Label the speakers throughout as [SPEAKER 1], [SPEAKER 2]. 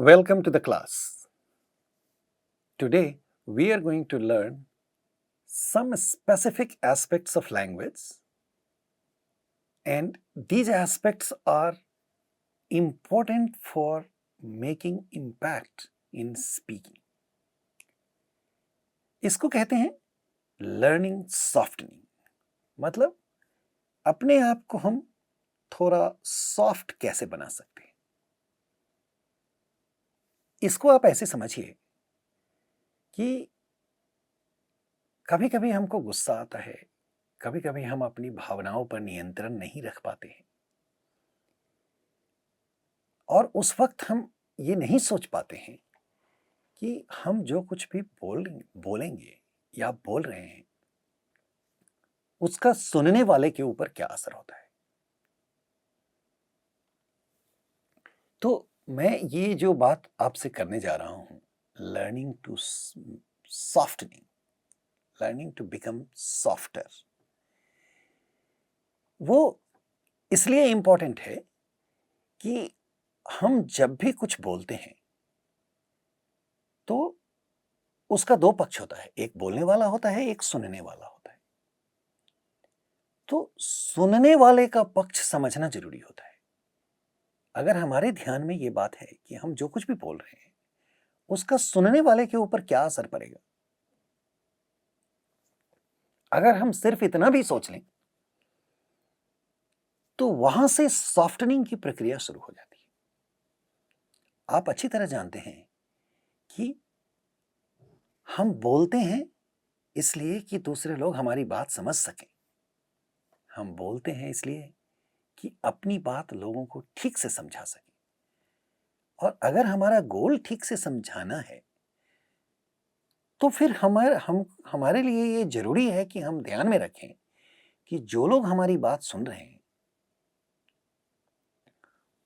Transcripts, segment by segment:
[SPEAKER 1] Welcome to the class. Today we are going to learn some specific aspects of language, and these aspects are important for making impact in speaking. इसको कहते हैं learning softening, मतलब अपने आप को हम थोड़ा सॉफ्ट कैसे बना सकते हैं। इसको आप ऐसे समझिए कि कभी कभी हमको गुस्सा आता है, कभी कभी हम अपनी भावनाओं पर नियंत्रण नहीं रख पाते हैं और उस वक्त हम ये नहीं सोच पाते हैं कि हम जो कुछ भी बोलेंगे या बोल रहे हैं उसका सुनने वाले के ऊपर क्या असर होता है। तो मैं ये जो बात आपसे करने जा रहा हूं, learning to softening, learning to become softer, वो इसलिए इंपॉर्टेंट है कि हम जब भी कुछ बोलते हैं तो उसका दो पक्ष होता है, एक बोलने वाला होता है, एक सुनने वाला होता है। तो सुनने वाले का पक्ष समझना जरूरी होता है। अगर हमारे ध्यान में ये बात है कि हम जो कुछ भी बोल रहे हैं उसका सुनने वाले के ऊपर क्या असर पड़ेगा, अगर हम सिर्फ इतना भी सोच लें तो वहां से सॉफ्टनिंग की प्रक्रिया शुरू हो जाती है। आप अच्छी तरह जानते हैं कि हम बोलते हैं इसलिए कि दूसरे लोग हमारी बात समझ सकें। हम बोलते हैं इसलिए कि अपनी बात लोगों को ठीक से समझा सकें। और अगर हमारा गोल ठीक से समझाना है तो फिर हमारे लिए ये जरूरी है कि हम ध्यान में रखें कि जो लोग हमारी बात सुन रहे हैं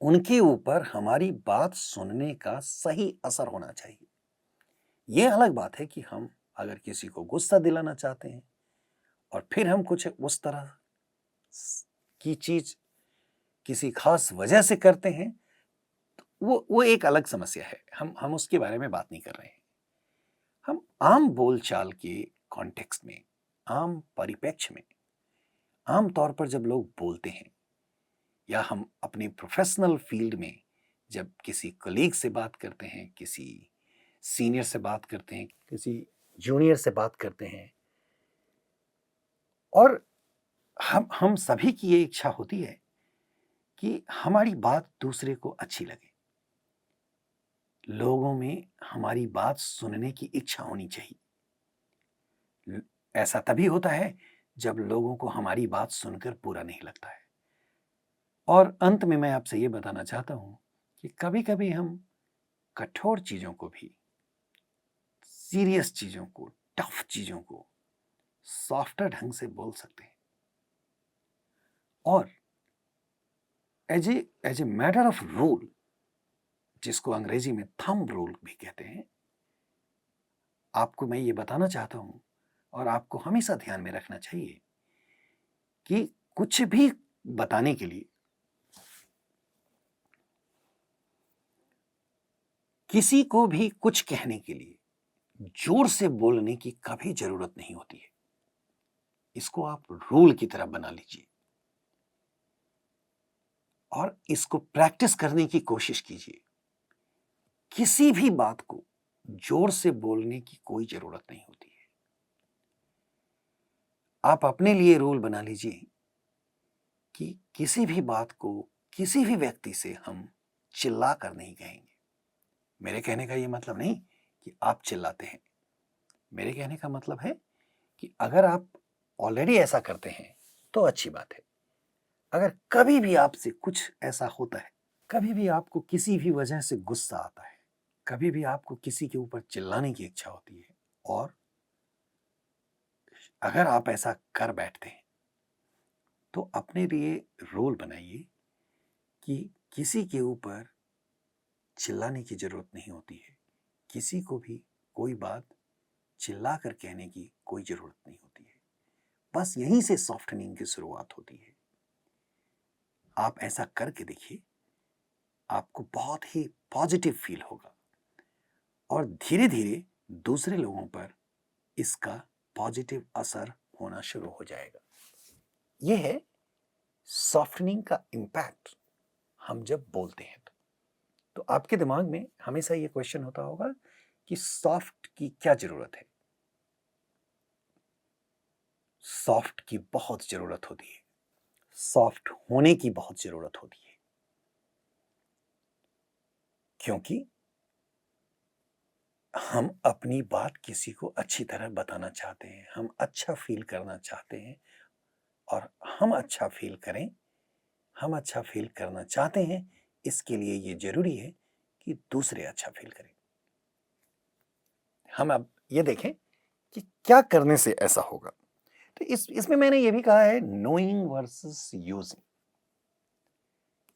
[SPEAKER 1] उनके ऊपर हमारी बात सुनने का सही असर होना चाहिए। यह अलग बात है कि हम अगर किसी को गुस्सा दिलाना चाहते हैं और फिर हम कुछ उस तरह की चीज किसी खास वजह से करते हैं तो वो एक अलग समस्या है। हम उसके बारे में बात नहीं कर रहे हैं। हम आम बोलचाल के कॉन्टेक्स्ट में, आम परिप्रेक्ष्य में, आम तौर पर जब लोग बोलते हैं या हम अपनी प्रोफेशनल फील्ड में जब किसी कलीग से बात करते हैं, किसी सीनियर से बात करते हैं, किसी जूनियर से बात करते हैं, और हम सभी की ये इच्छा होती है कि हमारी बात दूसरे को अच्छी लगे। लोगों में हमारी बात सुनने की इच्छा होनी चाहिए। ऐसा तभी होता है जब लोगों को हमारी बात सुनकर बुरा नहीं लगता है। और अंत में मैं आपसे ये बताना चाहता हूं कि कभी कभी हम कठोर चीजों को भी, सीरियस चीजों को, टफ चीजों को सॉफ्टर ढंग से बोल सकते हैं। और as a matter of rule, जिसको अंग्रेजी में थंब रूल भी कहते हैं, आपको मैं ये बताना चाहता हूं और आपको हमेशा ध्यान में रखना चाहिए कि कुछ भी बताने के लिए, किसी को भी कुछ कहने के लिए जोर से बोलने की कभी जरूरत नहीं होती है। इसको आप रूल की तरह बना लीजिए और इसको प्रैक्टिस करने की कोशिश कीजिए। किसी भी बात को जोर से बोलने की कोई जरूरत नहीं होती है। आप अपने लिए रूल बना लीजिए कि किसी भी बात को किसी भी व्यक्ति से हम चिल्ला कर नहीं कहेंगे। मेरे कहने का ये मतलब नहीं कि आप चिल्लाते हैं। मेरे कहने का मतलब है कि अगर आप ऑलरेडी ऐसा करते हैं तो अच्छी बात है। अगर कभी भी आपसे कुछ ऐसा होता है, कभी भी आपको किसी भी वजह से गुस्सा आता है, कभी भी आपको किसी के ऊपर चिल्लाने की इच्छा होती है, और अगर आप ऐसा कर बैठते हैं तो अपने लिए रूल बनाइए कि किसी के ऊपर चिल्लाने की जरूरत नहीं होती है। किसी को भी कोई बात चिल्ला कर कहने की कोई जरूरत नहीं होती है। बस यहीं से सॉफ्टनिंग की शुरुआत होती है। आप ऐसा करके देखिए आपको बहुत ही पॉजिटिव फील होगा और धीरे धीरे दूसरे लोगों पर इसका पॉजिटिव असर होना शुरू हो जाएगा। यह है सॉफ्टनिंग का इम्पैक्ट हम जब बोलते हैं तो आपके दिमाग में हमेशा ये क्वेश्चन होता होगा कि सॉफ्ट की क्या जरूरत है। सॉफ्ट की बहुत जरूरत होती है, सॉफ्ट होने की बहुत जरूरत होती है, क्योंकि हम अपनी बात किसी को अच्छी तरह बताना चाहते हैं, हम अच्छा फील करना चाहते हैं और हम अच्छा फील करें, हम अच्छा फील करना चाहते हैं, इसके लिए ये जरूरी है कि दूसरे अच्छा फील करें। हम अब ये देखें कि क्या करने से ऐसा होगा। तो इसमें मैंने ये भी कहा है नोइंग वर्सेस यूजिंग।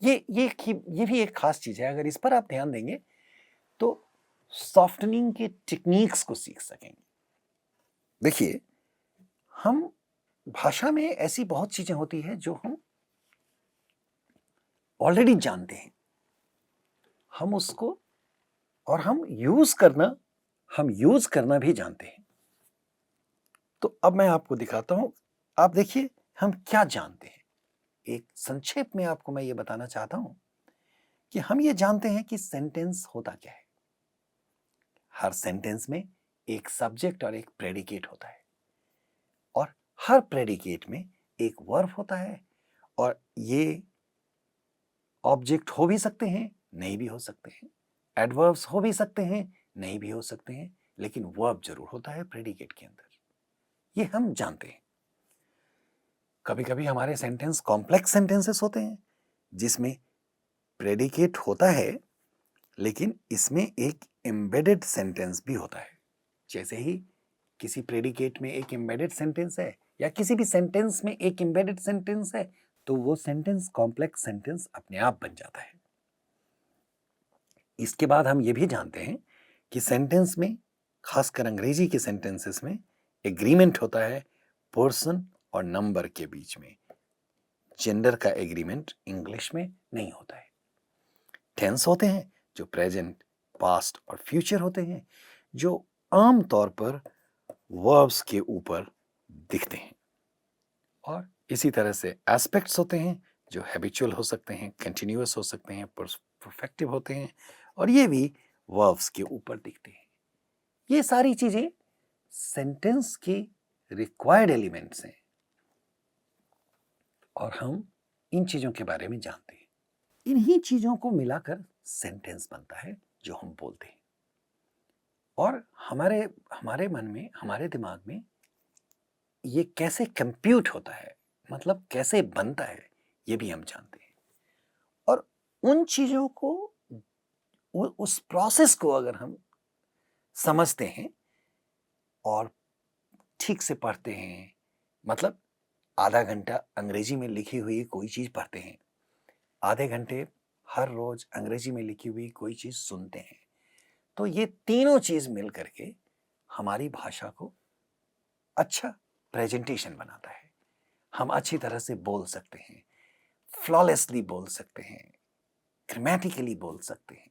[SPEAKER 1] ये भी एक खास चीज है। अगर इस पर आप ध्यान देंगे तो सॉफ्टनिंग के टेक्निक्स को सीख सकेंगे। देखिए, हम भाषा में ऐसी बहुत चीजें होती है जो हम ऑलरेडी जानते हैं, हम उसको और हम यूज करना भी जानते हैं। तो अब मैं आपको दिखाता हूं। आप देखिए हम क्या जानते हैं। एक संक्षेप में आपको मैं ये बताना चाहता हूं कि हम ये जानते हैं कि सेंटेंस होता क्या है। हर सेंटेंस में एक सब्जेक्ट और एक प्रेडिकेट होता है और हर प्रेडिकेट में एक वर्ब होता है और ये ऑब्जेक्ट हो भी सकते हैं, नहीं भी हो सकते हैं, एडवर्ब्स हो भी सकते हैं, नहीं भी हो सकते हैं, लेकिन वर्ब जरूर होता है प्रेडिकेट के अंदर। ये हम जानते हैं। कभी कभी हमारे सेंटेंस कॉम्प्लेक्स सेंटेंसेस होते हैं जिसमें प्रेडिकेट होता है लेकिन इसमें एक एम्बेडेड सेंटेंस भी होता है। जैसे ही किसी प्रेडिकेट में एक एम्बेडेड सेंटेंस है या किसी भी सेंटेंस में एक एम्बेडेड सेंटेंस है तो वो सेंटेंस कॉम्प्लेक्स सेंटेंस अपने आप बन जाता है। इसके बाद हम ये भी जानते हैं कि सेंटेंस में, खासकर अंग्रेजी के सेंटेंसेस में, एग्रीमेंट होता है पर्सन और नंबर के बीच में। जेंडर का एग्रीमेंट इंग्लिश में नहीं होता है। टेंस होते हैं जो प्रेजेंट, पास्ट और फ्यूचर होते हैं, जो आम तौर पर वर्ब्स के ऊपर दिखते हैं। और इसी तरह से एस्पेक्ट्स होते हैं जो हैबिचुअल हो सकते हैं, कंटिन्यूअस हो सकते हैं, परफेक्टिव होते हैं और ये भी वर्ब्स के ऊपर दिखते हैं। ये सारी चीजें सेंटेंस की रिक्वायर्ड एलिमेंट्स हैं और हम इन चीजों के बारे में जानते हैं। इन्हीं चीजों को मिलाकर सेंटेंस बनता है जो हम बोलते हैं। और हमारे मन में, हमारे दिमाग में ये कैसे कंप्यूट होता है, मतलब कैसे बनता है, ये भी हम जानते हैं। और उन चीजों को, उस प्रोसेस को अगर हम समझते हैं और ठीक से पढ़ते हैं, मतलब आधा घंटा अंग्रेजी में लिखी हुई कोई चीज पढ़ते हैं, आधे घंटे हर रोज अंग्रेजी में लिखी हुई कोई चीज सुनते हैं, तो ये तीनों चीज मिल करके हमारी भाषा को अच्छा प्रेजेंटेशन बनाता है। हम अच्छी तरह से बोल सकते हैं, फ्लॉलेसली बोल सकते हैं, ग्रामेटिकली बोल सकते हैं।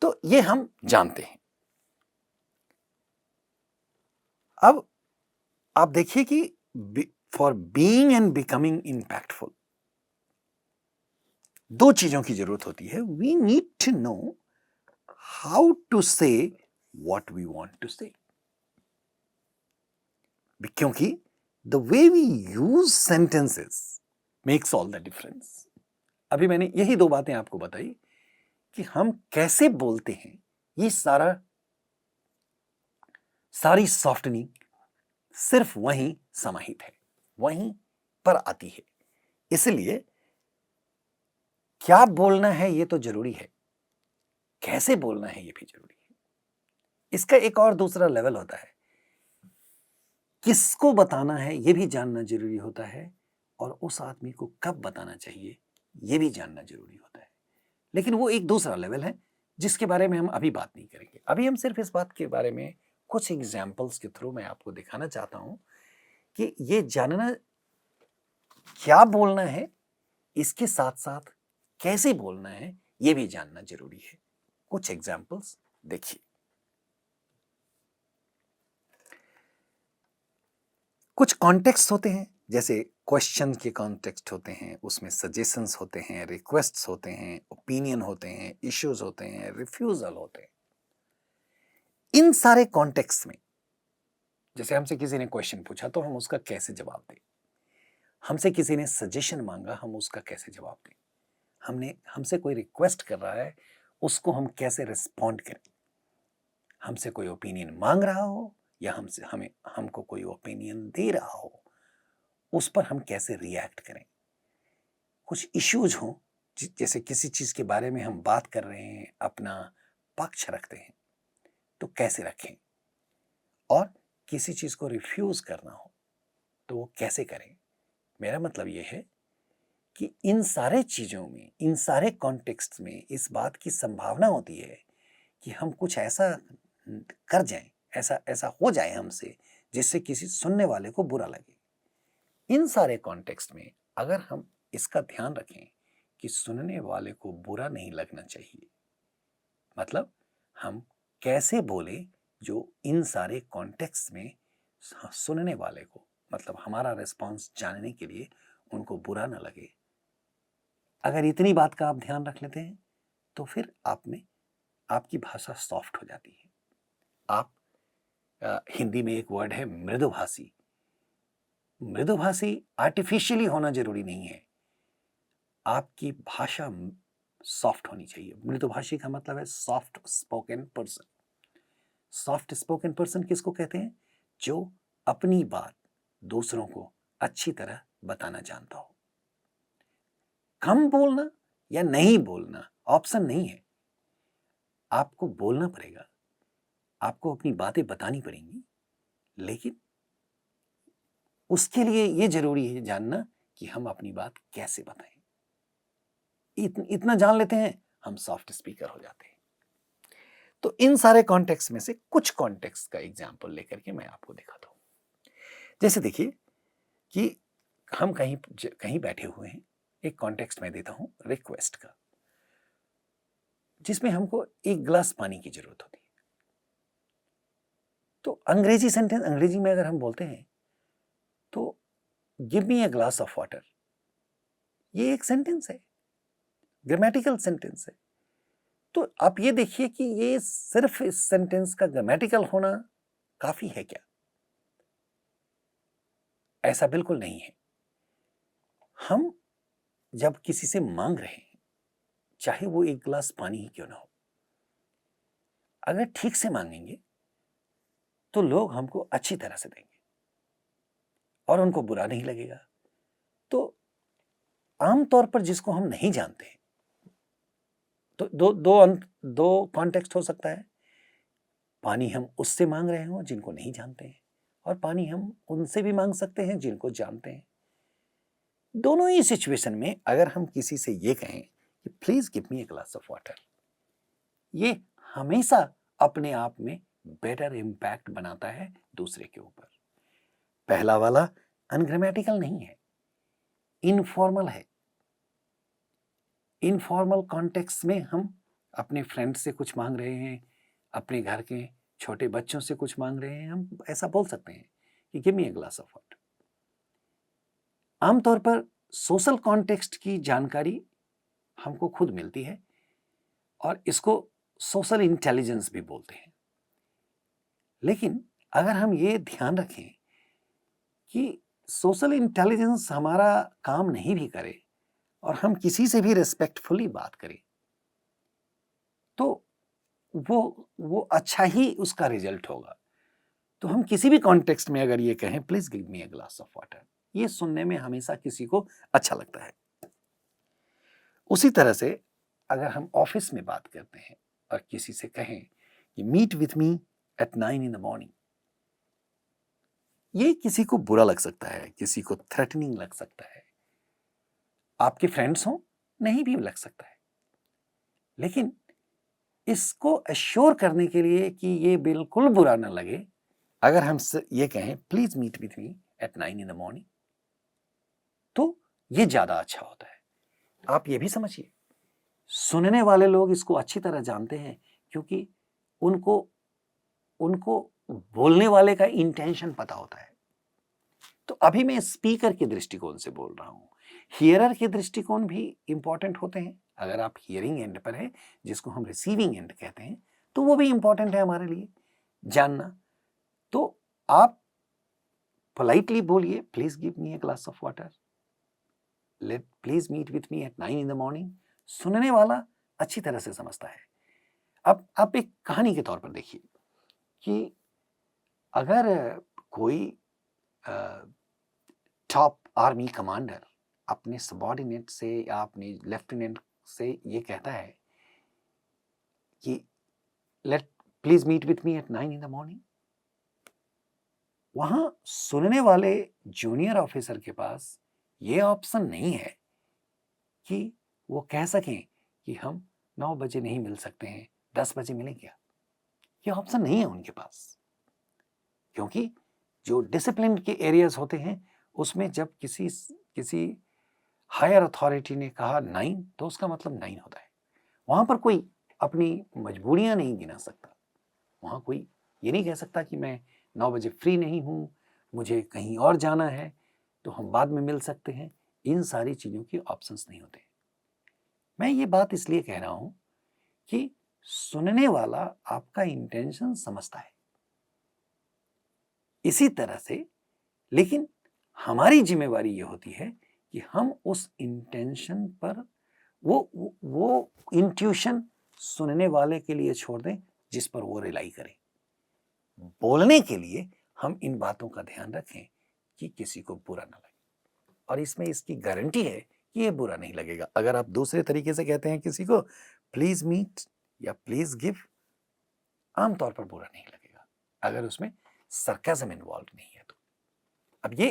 [SPEAKER 1] तो ये हम जानते हैं। अब आप देखिए कि for being and becoming impactful दो चीजों की जरूरत होती है। We need to know how to say what we want to say, क्योंकि the way we use sentences makes all the difference. अभी मैंने यही दो बातें आपको बताई कि हम कैसे बोलते हैं, ये सारी सॉफ्टनिंग सिर्फ वहीं समाहित है, वहीं पर आती है। इसलिए क्या बोलना है ये तो जरूरी है, कैसे बोलना है ये भी जरूरी है। इसका एक और दूसरा लेवल होता है, किसको बताना है ये भी जानना जरूरी होता है और उस आदमी को कब बताना चाहिए ये भी जानना जरूरी होता है। लेकिन वो एक दूसरा लेवल है जिसके बारे में हम अभी बात नहीं करेंगे। अभी हम सिर्फ इस बात के बारे में कुछ एग्जाम्पल्स के थ्रू मैं आपको दिखाना चाहता हूं कि ये जानना क्या बोलना है, इसके साथ साथ कैसे बोलना है ये भी जानना जरूरी है। कुछ एग्जाम्पल्स देखिए। कुछ कॉन्टेक्स्ट होते हैं, जैसे क्वेश्चन के कॉन्टेक्स्ट होते हैं, उसमें सजेशंस होते हैं, रिक्वेस्ट्स होते हैं, ओपिनियन होते हैं, इश्यूज होते हैं, रिफ्यूजल होते हैं। इन सारे कॉन्टेक्स्ट में जैसे हमसे किसी ने क्वेश्चन पूछा तो हम उसका कैसे जवाब दें, हमसे किसी ने सजेशन मांगा हम उसका कैसे जवाब दें, हमसे कोई रिक्वेस्ट कर रहा है उसको हम कैसे रिस्पॉन्ड करें, हमसे कोई ओपिनियन मांग रहा हो या हमको कोई ओपिनियन दे रहा हो उस पर हम कैसे रिएक्ट करें। कुछ इश्यूज हों, जैसे किसी चीज के बारे में हम बात कर रहे हैं, अपना पक्ष रखते हैं तो कैसे रखें, और किसी चीज को रिफ्यूज करना हो तो वो कैसे करें। मेरा मतलब ये है कि इन सारे चीजों में, इन सारे कॉन्टेक्स्ट में इस बात की संभावना होती है कि हम कुछ ऐसा कर जाएं, ऐसा ऐसा हो जाए हमसे जिससे किसी सुनने वाले को बुरा लगे। इन सारे कॉन्टेक्स्ट में अगर हम इसका ध्यान रखें कि सुनने वाले को बुरा नहीं लगना चाहिए, मतलब हम कैसे बोले जो इन सारे कॉन्टेक्स्ट में सुनने वाले को, मतलब हमारा रिस्पॉन्स जानने के लिए उनको बुरा ना लगे, अगर इतनी बात का आप ध्यान रख लेते हैं तो फिर आपकी भाषा सॉफ्ट हो जाती है। आप हिंदी में एक वर्ड है मृदुभाषी। मृदुभाषी आर्टिफिशियली होना जरूरी नहीं है, आपकी भाषा सॉफ्ट होनी चाहिए। मृदुभाषी का मतलब है soft spoken person. Soft spoken person किसको कहते हैं? जो अपनी बात दूसरों को अच्छी तरह बताना जानता हो। कम बोलना या नहीं बोलना ऑप्शन नहीं है, आपको बोलना पड़ेगा, आपको अपनी बातें बतानी पड़ेंगी, लेकिन उसके लिए ये जरूरी है जानना कि हम अपनी बात कैसे बताएं। इतना जान लेते हैं हम सॉफ्ट स्पीकर हो जाते हैं। तो इन सारे कॉन्टेक्स्ट में से कुछ कॉन्टेक्स्ट का एग्जाम्पल लेकर के मैं आपको दिखाता हूं। जैसे देखिए कि हम कहीं बैठे हुए हैं, एक कॉन्टेक्स्ट में देता हूं रिक्वेस्ट का, जिसमें हमको एक गिलास पानी की जरूरत होती है। तो अंग्रेजी में अगर हम बोलते हैं तो give me a glass of water, ये एक सेंटेंस है, ग्रामेटिकल सेंटेंस है। तो आप ये देखिए कि ये सिर्फ इस सेंटेंस का ग्रामेटिकल होना काफी है क्या? ऐसा बिल्कुल नहीं है। हम जब किसी से मांग रहे हैं, चाहे वो एक गिलास पानी ही क्यों ना हो, अगर ठीक से मांगेंगे तो लोग हमको अच्छी तरह से देंगे और उनको बुरा नहीं लगेगा। तो आमतौर पर जिसको हम नहीं जानते हैं, तो दो कॉन्टेक्स्ट हो सकता है। पानी हम उससे मांग रहे हो जिनको नहीं जानते हैं, और पानी हम उनसे भी मांग सकते हैं जिनको जानते हैं। दोनों ही सिचुएशन में अगर हम किसी से ये कहें कि please give me a glass of water, ये हमेशा अपने आप में बेटर इंपैक्ट बनाता है दूसरे के ऊपर। पहला वाला अनग्रामेटिकल नहीं है, इनफॉर्मल है। इनफॉर्मल कॉन्टेक्स्ट में हम अपने फ्रेंड से कुछ मांग रहे हैं, अपने घर के छोटे बच्चों से कुछ मांग रहे हैं, हम ऐसा बोल सकते हैं कि give me a glass of water. आमतौर पर सोशल कॉन्टेक्स्ट की जानकारी हमको खुद मिलती है और इसको सोशल इंटेलिजेंस भी बोलते हैं। लेकिन अगर हम ये ध्यान रखें कि सोशल इंटेलिजेंस हमारा काम नहीं भी करे और हम किसी से भी रिस्पेक्टफुली बात करें तो वो अच्छा ही उसका रिजल्ट होगा। तो हम किसी भी कॉन्टेक्स्ट में अगर ये कहें please give me a glass of water, ये सुनने में हमेशा किसी को अच्छा लगता है। उसी तरह से अगर हम ऑफिस में बात करते हैं और किसी से कहें कि meet with me at 9 in the morning, ये किसी को बुरा लग सकता है, किसी को थ्रेटनिंग लग सकता है, आपके फ्रेंड्स हो नहीं भी लग सकता है। लेकिन इसको एश्योर करने के लिए कि ये बिल्कुल बुरा ना लगे, अगर हम ये कहें please meet with me at 9 in the morning, तो ये ज्यादा अच्छा होता है। आप ये भी समझिए सुनने वाले लोग इसको अच्छी तरह जानते हैं क्योंकि उनको उनको बोलने वाले का इंटेंशन पता होता है। तो अभी मैं स्पीकर के दृष्टिकोण से बोल रहा हूँ। हियरर के दृष्टिकोण भी इंपॉर्टेंट होते हैं। अगर आप हियरिंग एंड पर है, जिसको हम रिसीविंग एंड कहते हैं, तो वो भी इंपॉर्टेंट है हमारे लिए जानना। तो आप पोलाइटली बोलिए, please give me a glass of water, let please meet with me at 9 in the morning. सुनने वाला अच्छी तरह से समझता है। अब आप एक कहानी के तौर पर देखिए कि अगर कोई टॉप आर्मी कमांडर अपने सबॉर्डिनेट से या अपने लेफ्टिनेंट से ये कहता है कि let please meet with me at 9 in the morning, वहां सुनने वाले जूनियर ऑफिसर के पास ये ऑप्शन नहीं है कि वो कह सकें कि हम 9 बजे नहीं मिल सकते हैं, 10 बजे मिलें क्या। ये ऑप्शन नहीं है उनके पास, क्योंकि जो डिसिप्लिन के एरियाज होते हैं उसमें जब किसी हायर अथॉरिटी ने कहा 9 तो उसका मतलब 9 होता है। वहां पर कोई अपनी मजबूरियां नहीं गिना सकता। वहां कोई ये नहीं कह सकता कि मैं 9 बजे फ्री नहीं हूं, मुझे कहीं और जाना है, तो हम बाद में मिल सकते हैं। इन सारी चीजों के ऑप्शंस नहीं होते। मैं ये बात इसलिए कह रहा हूं कि सुनने वाला आपका इंटेंशन समझता है। इसी तरह से लेकिन हमारी जिम्मेवारी ये होती है कि हम उस इंटेंशन पर वो इंट्यूशन सुनने वाले के लिए छोड़ दें जिस पर वो रिलाई करें। बोलने के लिए हम इन बातों का ध्यान रखें कि किसी को बुरा ना लगे, और इसमें इसकी गारंटी है कि ये बुरा नहीं लगेगा। अगर आप दूसरे तरीके से कहते हैं किसी को प्लीज मीट या प्लीज गिव, आमतौर पर बुरा नहीं लगेगा अगर उसमें सरकाज़म इन्वॉल्व नहीं है तो। अब ये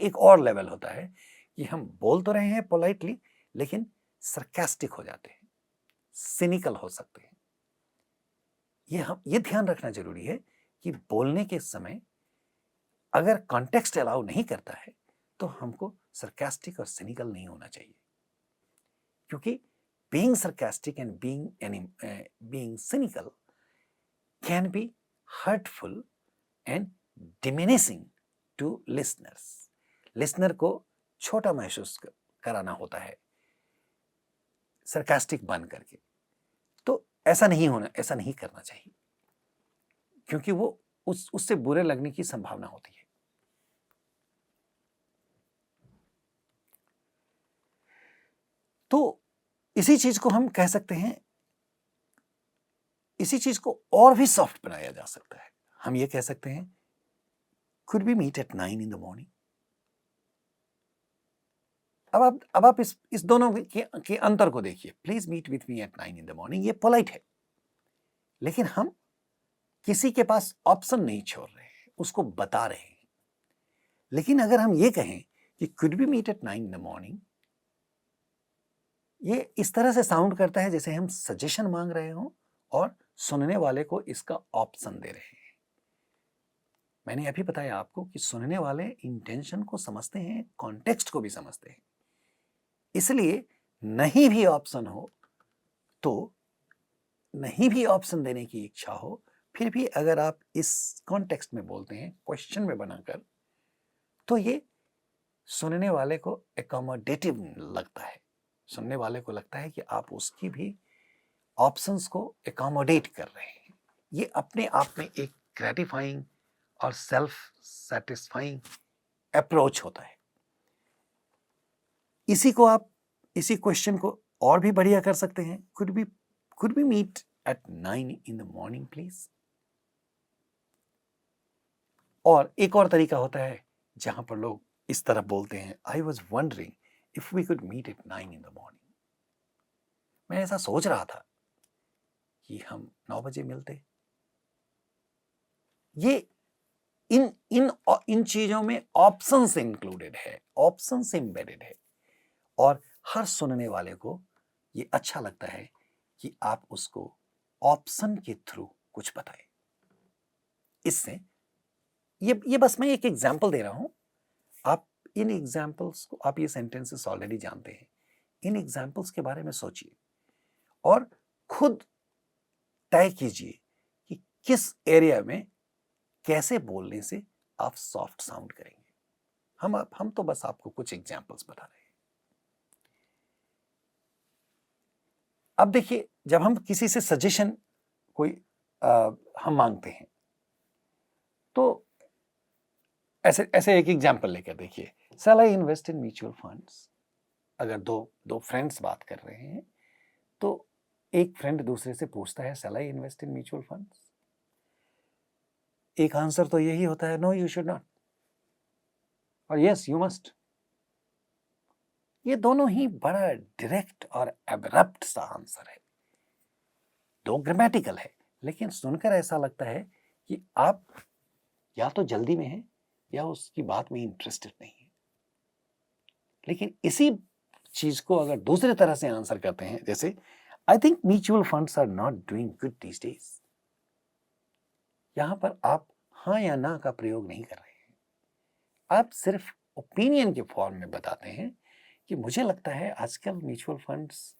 [SPEAKER 1] एक और लेवल होता है कि हम बोल तो रहे हैं पोलाइटली, लेकिन सरकास्टिक हो जाते हैं, सिनिकल हो सकते हैं। ये ध्यान रखना जरूरी है कि बोलने के समय अगर कॉन्टेक्स्ट अलाउ नहीं करता है तो हमको सरकास्टिक और सिनिकल नहीं होना चाहिए, क्योंकि being sarcastic and being cynical can be hurtful and diminishing to listeners. Listener को छोटा महसूस कराना होता है सरकास्टिक बन करके। तो ऐसा नहीं करना चाहिए, क्योंकि वो उससे बुरे लगने की संभावना होती है। तो इसी चीज को हम कह सकते हैं, इसी चीज को और भी सॉफ्ट बनाया जा सकता है। हम ये कह सकते हैं could we meet at 9 in the morning? अब आप इस दोनों के अंतर को देखिए। Please meet with me at 9 in the morning, ये पोलाइट है, लेकिन हम किसी के पास ऑप्शन नहीं छोड़ रहे हैं, उसको बता रहे हैं। लेकिन अगर हम ये कहें कि could we meet at 9 in the morning, ये इस तरह से साउंड करता है जैसे हम सजेशन मांग रहे हो और सुनने वाले को इसका ऑप्शन दे रहे हैं। मैंने अभी बताया आपको कि सुनने वाले इंटेंशन को समझते हैं, कॉन्टेक्स्ट को भी समझते हैं। इसलिए नहीं भी ऑप्शन हो तो नहीं भी ऑप्शन देने की इच्छा हो, फिर भी अगर आप इस कॉन्टेक्स्ट में बोलते हैं क्वेश्चन में बनाकर, तो ये सुनने वाले को एकोमोडेटिव लगता है। सुनने वाले को लगता है कि आप उसकी भी ऑप्शंस को एकोमोडेट कर रहे हैं। ये अपने आप में एक ग्रेटिफाइंग और सेल्फ सेटिस्फाइंग अप्रोच होता है। इसी क्वेश्चन को और भी बढ़िया कर सकते हैं। could we meet at 9 in the morning please? और एक और तरीका होता है जहां पर लोग इस तरह बोलते हैं, I was wondering if we could meet at 9 in the morning. मैं ऐसा सोच रहा था कि हम 9 बजे मिलते। ये इन चीजों में ऑप्शंस इंक्लूडेड है, ऑप्शंस एम्बेडेड है, और हर सुनने वाले को ये अच्छा लगता है कि आप उसको ऑप्शन के थ्रू कुछ बताएं। इससे ये बस मैं एक एग्जांपल दे रहा हूं। आप ये सेंटेंसेस ऑलरेडी जानते हैं। इन एग्जांपल्स के बारे में सोचिए और खुद तय कीजिए कि किस एरिया में कैसे बोलने से आप सॉफ्ट साउंड करेंगे। हम तो बस आपको कुछ एग्जांपल्स बता रहे हैं। अब देखिए, जब हम किसी से सजेशन कोई हम मांगते हैं तो ऐसे ऐसे एक एग्जांपल लेकर देखिए, shall I invest in mutual funds. अगर दो फ्रेंड्स बात कर रहे हैं तो एक फ्रेंड दूसरे से पूछता है, shall I invest in mutual funds? एक आंसर तो यही होता है, नो यू शुड नॉट, और यस यू मस्ट। ये दोनों ही बड़ा डायरेक्ट और एब्रप्ट सा आंसर है, दो ग्रामेटिकल है, लेकिन सुनकर ऐसा लगता है कि आप या तो जल्दी में हैं या उसकी बात में इंटरेस्टेड नहीं है। लेकिन इसी चीज को अगर दूसरे तरह से आंसर करते हैं, जैसे I think mutual funds are not doing good these days, यहां पर आप हाँ या ना का प्रयोग नहीं कर रहे हैं, आप सिर्फ ओपिनियन के फॉर्म में बताते हैं कि मुझे लगता है आजकल म्यूचुअल फंड्स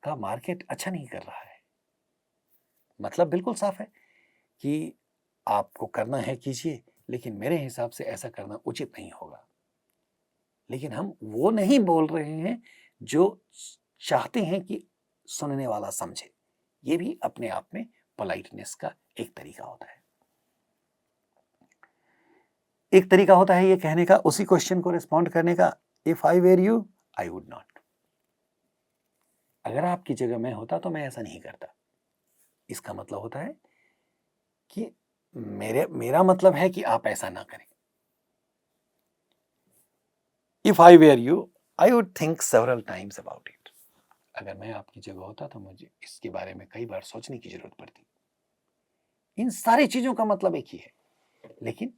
[SPEAKER 1] का मार्केट अच्छा नहीं कर रहा है। मतलब बिल्कुल साफ है कि आपको करना है कीजिए, लेकिन मेरे हिसाब से ऐसा करना उचित नहीं होगा। लेकिन हम वो नहीं बोल रहे हैं जो चाहते हैं कि सुनने वाला समझे। ये भी अपने आप में पोलाइटनेस का एक तरीका होता है। एक तरीका होता है ये कहने का, उसी क्वेश्चन को रिस्पॉन्ड करने का, if I were you I would not. अगर आपकी जगह मैं होता तो मैं ऐसा नहीं करता। इसका मतलब होता है कि मेरा मतलब है कि आप ऐसा ना करें। If I were you I would think several times about it. अगर मैं आपकी जगह होता तो मुझे इसके बारे में कई बार सोचने की जरूरत पड़ती। इन सारी चीजों का मतलब एक ही है, लेकिन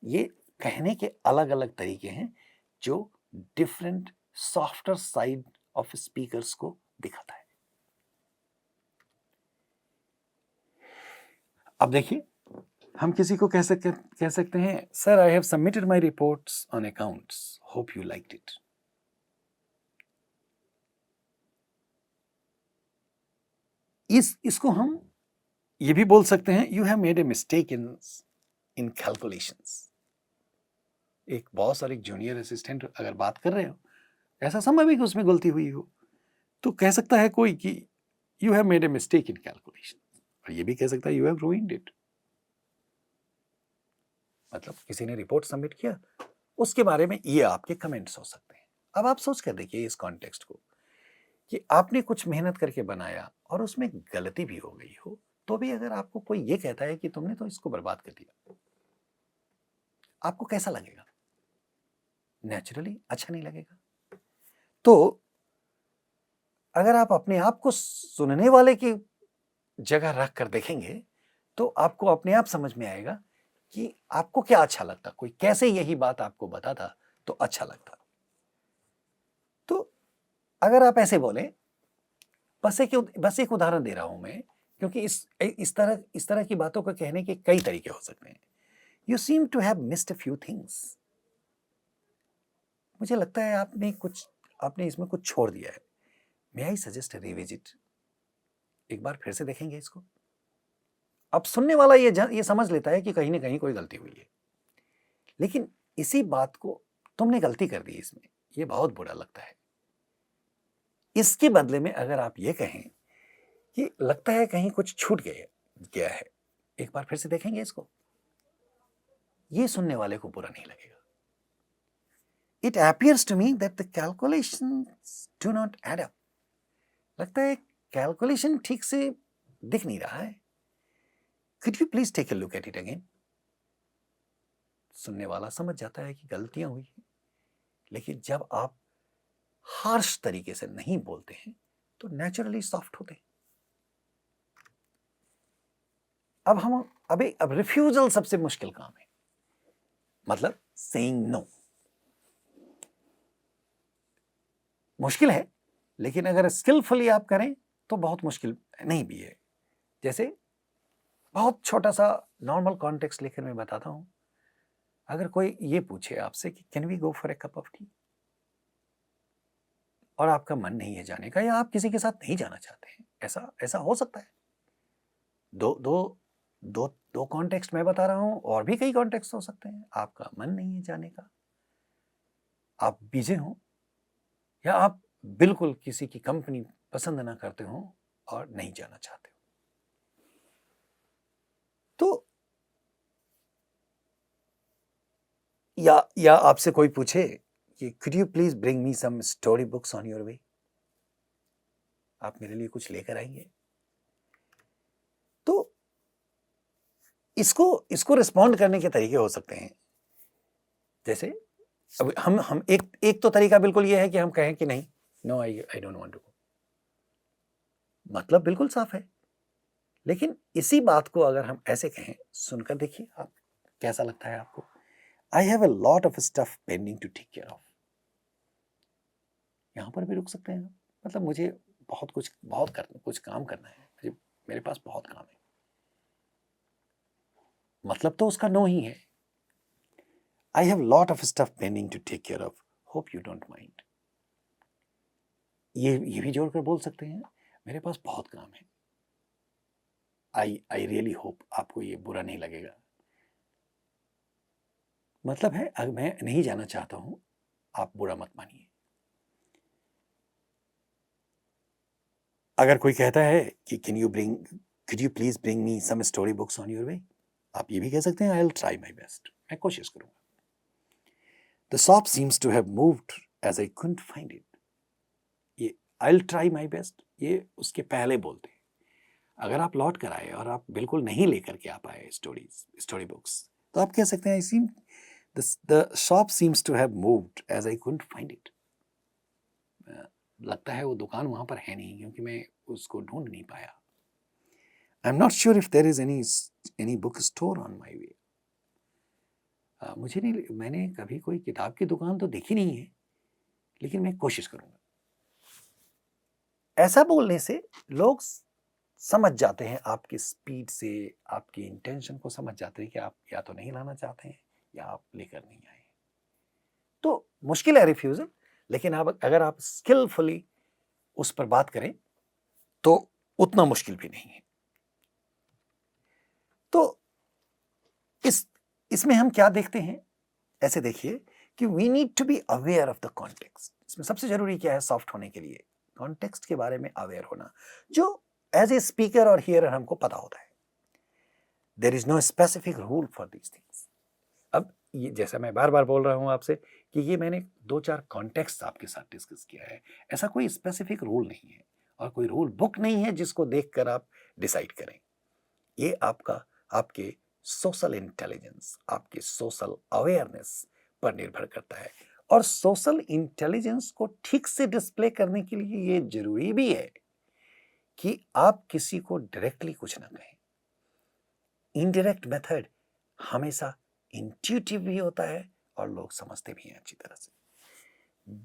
[SPEAKER 1] ये कहने के अलग अलग तरीके हैं जो different softer side of speakers को दिखाता है। अब देखिए, हम किसी को कह सकते हैं, sir I have submitted my reports on accounts, hope you liked it. इसको हम ये भी बोल सकते हैं, you have made a mistake in calculations. एक बॉस और एक जूनियर असिस्टेंट अगर बात कर रहे हो, ऐसा समय भी कि उसमें गलती हुई हो, तो कह सकता है कोई कि you have made a mistake in calculation, और ये भी कह सकता है यू हैव रूइंड इट। मतलब किसी ने रिपोर्ट सबमिट किया, उसके बारे में ये आपके कमेंट्स हो सकते हैं। अब आप सोच कर देखिए इस कॉन्टेक्स्ट को, कि आपने कुछ मेहनत करके बनाया और उसमें गलती भी हो गई हो, तो भी अगर आपको कोई ये कहता है कि तुमने तो इसको बर्बाद कर दिया, आपको कैसा लगेगा? नेचुरली अच्छा नहीं लगेगा। तो अगर आप अपने आप को सुनने वाले की जगह रख कर देखेंगे तो आपको अपने आप समझ में आएगा कि आपको क्या अच्छा लगता, कोई कैसे यही बात आपको बताता तो अच्छा लगता। तो अगर आप ऐसे बोले, बस एक उदाहरण दे रहा हूं मैं, क्योंकि इस तरह की बातों को कहने के कई तरीके हो सकते हैं। You seem to have missed a few things. मुझे लगता है आपने इसमें कुछ छोड़ दिया है। May I suggest revisit? एक बार फिर से देखेंगे इसको। अब सुनने वाला ये समझ लेता है कि कहीं ना कहीं कोई गलती हुई है, लेकिन इसी बात को तुमने गलती कर दी इसमें, ये बहुत बुरा लगता है। इसके बदले में अगर आप ये कहें कि लगता है कहीं कुछ छूट गया है, एक बार फिर से देखेंगे इसको, ये सुनने वाले को बुरा नहीं लगेगा। It appears to me that the calculations do not add up. लगता है कैलकुलेशन ठीक से दिख नहीं रहा है। Could you please take a look at it again? सुनने वाला समझ जाता है कि गलतियां हुई हैं, लेकिन जब आप हार्श तरीके से नहीं बोलते हैं तो नेचुरली सॉफ्ट होते हैं। अब रिफ्यूजल सबसे मुश्किल काम है, मतलब सेइंग नो। मुश्किल है, लेकिन अगर स्किलफुली आप करें तो बहुत मुश्किल नहीं भी है। जैसे बहुत छोटा सा नॉर्मल कॉन्टेक्स्ट लेकर मैं बताता हूं। अगर कोई ये पूछे आपसे कि can we go for a cup of tea, और आपका मन नहीं है जाने का या आप किसी के साथ नहीं जाना चाहते हैं, ऐसा ऐसा हो सकता है। दो दो दो दो कॉन्टेक्स्ट मैं बता रहा हूं, और भी कई कॉन्टेक्स्ट हो सकते हैं। आपका मन नहीं है जाने का, आप बिजी हो, या आप बिल्कुल किसी की कंपनी पसंद ना करते हो और नहीं जाना चाहते हो। तो या आपसे कोई पूछे कि could you please bring me some story books on your way, आप मेरे लिए कुछ लेकर आएंगे? तो इसको रिस्पॉन्ड करने के तरीके हो सकते हैं। जैसे अब हम एक तो तरीका बिल्कुल ये है कि हम कहें कि नहीं, no, I don't want to go, मतलब बिल्कुल साफ है। लेकिन इसी बात को अगर हम ऐसे कहें, सुनकर देखिए आप, कैसा लगता है आपको? I have a lot of stuff pending to take care of. यहां पर भी रुक सकते हैं, मतलब मुझे कुछ काम करना है, मेरे पास बहुत काम है। मतलब तो उसका नो ही है। I have lot of stuff pending to take care of, hope you don't mind. ये भी जोड़कर बोल सकते हैं, मेरे पास बहुत काम है, आई रियली होप आपको ये बुरा नहीं लगेगा। मतलब है, अगर मैं नहीं जाना चाहता हूं, आप बुरा मत मानिए। अगर कोई कहता है कि could you please bring me some story books on your way, आप ये भी कह सकते हैं, I'll try my best, मैं कोशिश करूंगा। The shop seems to have moved as I couldn't find it. ये I'll try my best, ये उसके पहले बोलते हैं। अगर आप लौट कर आए और आप बिल्कुल नहीं लेकर के आ पाए स्टोरी बुक्स, तो आप कह सकते हैं, the shop seems to have moved as I couldn't find it. लगता है वो दुकान वहां पर है नहीं, क्योंकि मैं उसको ढूंढ नहीं पाया। I'm not sure if there is any bookstore on my way. मैंने कभी कोई किताब की दुकान तो देखी नहीं है, लेकिन मैं कोशिश करूंगा। ऐसा बोलने से लोग समझ जाते हैं, आपकी स्पीड से, आपकी इंटेंशन को समझ जाते हैं कि आप या तो नहीं लाना चाहते हैं या आप लेकर नहीं आए। तो मुश्किल है रिफ्यूजल, लेकिन अगर आप स्किलफुली उस पर बात करें तो उतना मुश्किल भी नहीं है। तो इसमें हम क्या देखते हैं? ऐसे देखिए कि we need to be aware of the context. इसमें सबसे जरूरी क्या है सॉफ्ट होने के लिए? कॉन्टेक्स्ट के बारे में अवेयर होना, जो एज ए स्पीकर और हियरर हमको पता होता है। There is no specific rule for these things. अब ये जैसा मैं बार बार बोल रहा हूं आपसे कि ये मैंने 2-4 कॉन्टेक्स्ट आपके साथ डिस्कस किया है, ऐसा कोई स्पेसिफिक रूल नहीं है और कोई रूल बुक नहीं है जिसको देखकर आप डिसाइड करें। ये आपके सोशल इंटेलिजेंस, आपके सोशल अवेयरनेस पर निर्भर करता है। और सोशल इंटेलिजेंस को ठीक से डिस्प्ले करने के लिए ये जरूरी भी है कि आप किसी को डायरेक्टली कुछ ना कहें। इनडायरेक्ट मेथड हमेशा इंट्यूटिव भी होता है और लोग समझते भी हैं अच्छी तरह से।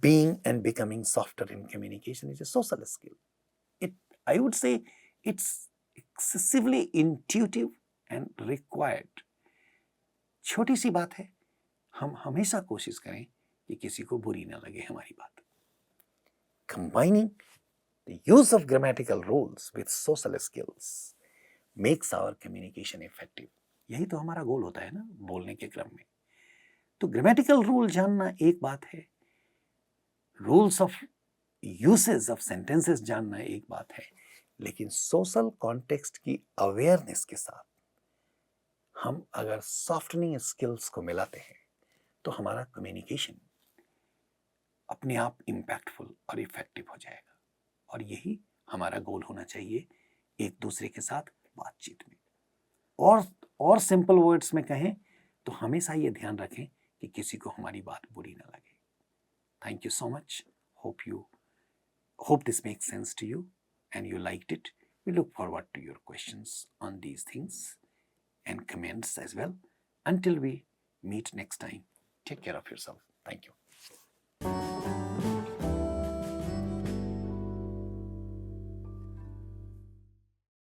[SPEAKER 1] Being and becoming softer in communication is a social skill. I would say it's excessively intuitive and required. छोटी सी बात है, हम हमेशा कोशिश करें कि किसी को बुरी ना लगे हमारी बात। Combining the use of grammatical rules with social skills makes our communication effective. यही तो हमारा गोल होता है ना बोलने के क्रम में। तो ग्रामेटिकल रूल जानना एक बात है, rules of usage of sentences जानना एक बात है, लेकिन सोशल कॉन्टेक्स्ट की अवेयरनेस के साथ हम अगर सॉफ्टनिंग स्किल्स को मिलाते हैं तो हमारा कम्युनिकेशन अपने आप इम्पैक्टफुल और इफेक्टिव हो जाएगा। और यही हमारा गोल होना चाहिए एक दूसरे के साथ बातचीत में। और सिंपल वर्ड्स में कहें तो हमेशा ये ध्यान रखें कि किसी को हमारी बात बुरी ना लगे। Thank you so much. Hope this makes sense to you and you liked it. We look forward to your questions on these things and comments as well. Until we meet next time, take care of yourself. Thank you.